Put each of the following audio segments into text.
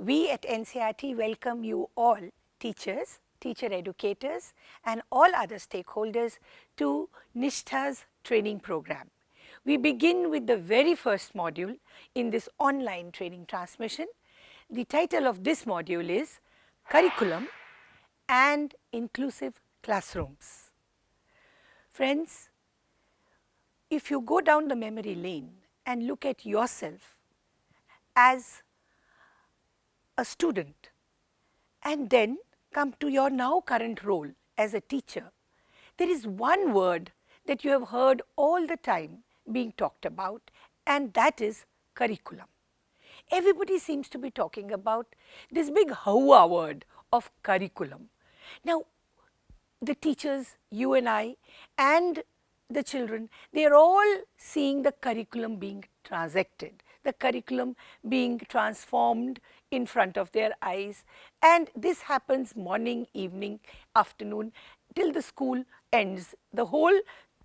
We at NCERT welcome you all, teachers, teacher educators and all other stakeholders to Nishtha's training program. We begin with the very first module in this online training transmission. The title of this module is Curriculum and Inclusive Classrooms. Friends, if you go down the memory lane and look at yourself as a student and then come to your now current role as a teacher, there is one word that you have heard all the time being talked about, and that is curriculum. Everybody seems to be talking about this big hauwa word of curriculum. Now, the teachers, you and I, and the children, they are all seeing the curriculum being transacted, the curriculum being transformed in front of their eyes, and this happens morning, evening, afternoon, till the school ends. The whole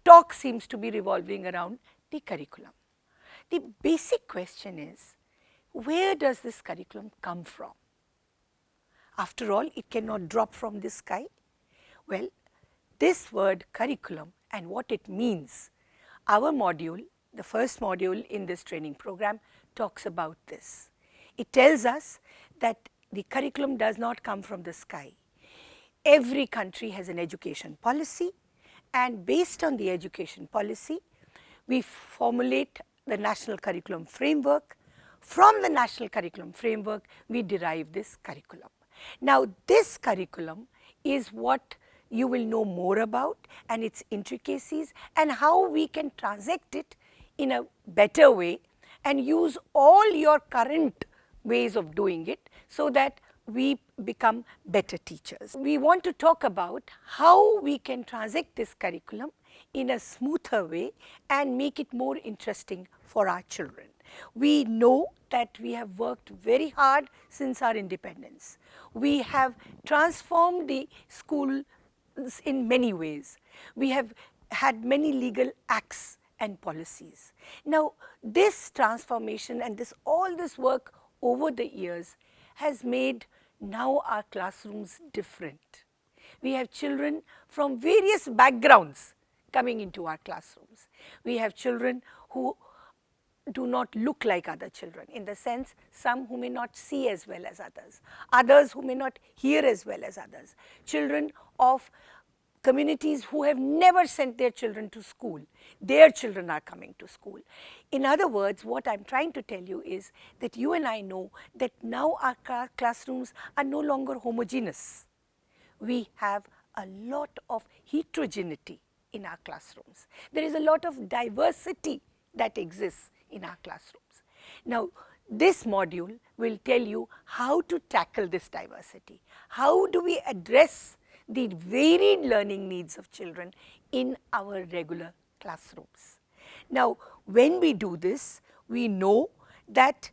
talk seems to be revolving around the curriculum. The basic question is, where does this curriculum come from? After all, it cannot drop from the sky. Well, this word curriculum and what it means, our module, the first module in this training program, talks about this. It tells us that the curriculum does not come from the sky. Every country has an education policy, and based on the education policy, we formulate the national curriculum framework. From the national curriculum framework, we derive this curriculum. Now, this curriculum is what you will know more about and its intricacies and how we can transact it in a better way and use all your current ways of doing it so that we become better teachers. We want to talk about how we can transact this curriculum in a smoother way and make it more interesting for our children. We know that we have worked very hard since our independence. We have transformed the school in many ways. We have had many legal acts and policies. Now, this transformation and all this work over the years has made now our classrooms different. We have children from various backgrounds coming into our classrooms. We have children who do not look like other children, in the sense some who may not see as well as others who may not hear as well as others, children of communities who have never sent their children to school, their children are coming to school. In other words, what I am trying to tell you is that you and I know that now our classrooms are no longer homogeneous. We have a lot of heterogeneity in our classrooms. There is a lot of diversity that exists in our classrooms. Now, this module will tell you how to tackle this diversity. How do we address the varied learning needs of children in our regular classrooms? Now, when we do this, we know that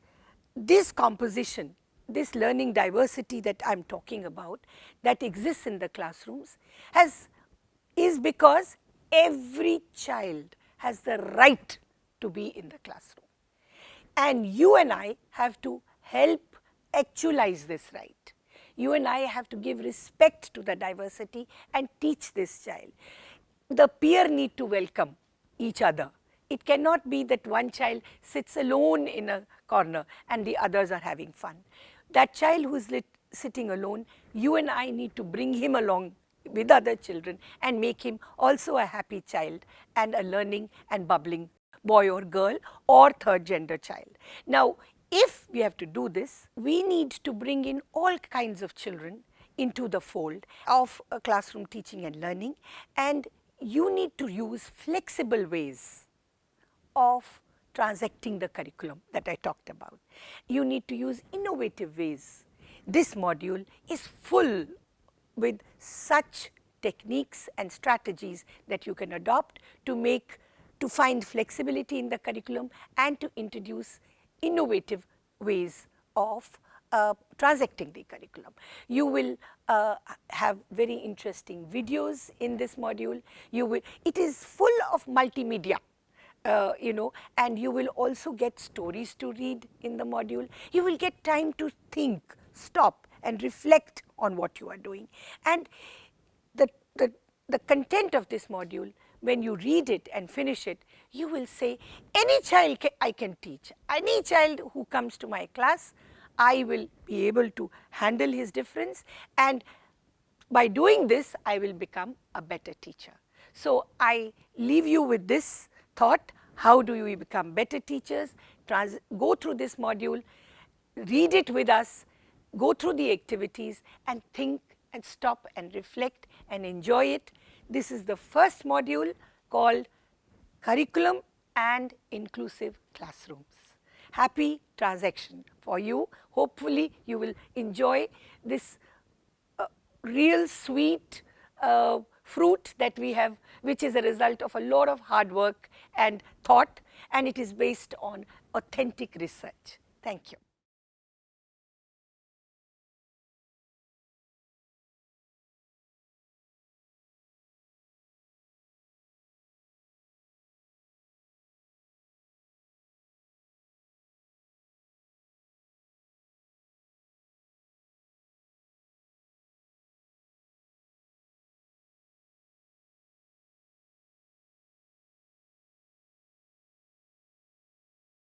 this composition, this learning diversity that I am talking about that exists in the classrooms is because every child has the right to be in the classroom. And you and I have to help actualize this right. You and I have to give respect to the diversity and teach this child. The peer need to welcome each other. It cannot be that one child sits alone in a corner and the others are having fun. That child who is sitting alone, you and I need to bring him along with other children and make him also a happy child and a learning and bubbling boy or girl or third gender child. Now, if we have to do this, we need to bring in all kinds of children into the fold of classroom teaching and learning, and you need to use flexible ways of transacting the curriculum that I talked about. You need to use innovative ways. This module is full with such techniques and strategies that you can adopt to find flexibility in the curriculum and to introduce innovative ways of transacting the curriculum. You will have very interesting videos in this module. It is full of multimedia. and you will also get stories to read in the module. You will get time to think, stop and reflect on what you are doing. And the content of this module, when you read it and finish it, you will say, any child I can teach, any child who comes to my class, I will be able to handle his difference, and by doing this, I will become a better teacher. So I leave you with this thought: how do we become better teachers? Go through this module, read it with us, go through the activities and think and stop and reflect and enjoy it. This is the first module called Curriculum and Inclusive Classrooms. Happy transaction for you. Hopefully, you will enjoy this real sweet fruit that we have, which is a result of a lot of hard work and thought, and it is based on authentic research. Thank you.